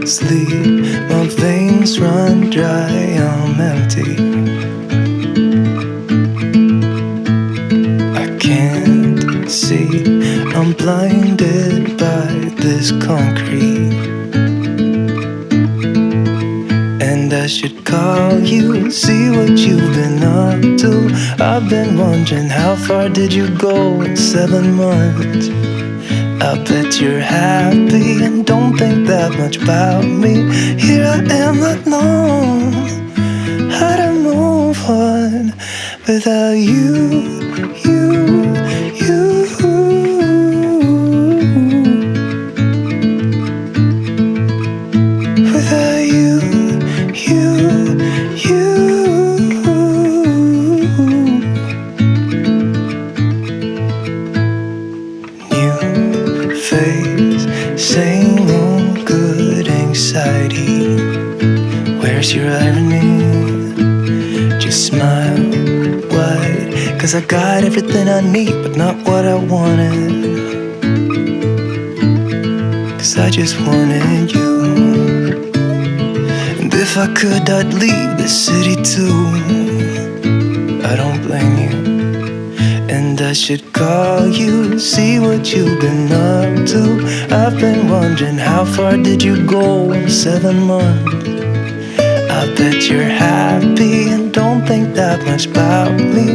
sleep, my veins run dry, I'm empty. I can't see, I'm blinded by this concrete. And I should call you, see what you've been up to. I've been wondering, how far did you go in 7 months? I bet you're happy and don't think that much about me. Here I am not knowing how to move on without you. Without you. New face, same old good anxiety. Where's your irony? Just smile wide, 'cause I got everything I need, but not what I wanted. 'Cause I just wanted you. And if I could, I'd leave this city too. I don't blame you. And I should call you, see what you've been up to. I've been wondering, how far did you go in 7 months? I bet you're happy and don't think that much about me.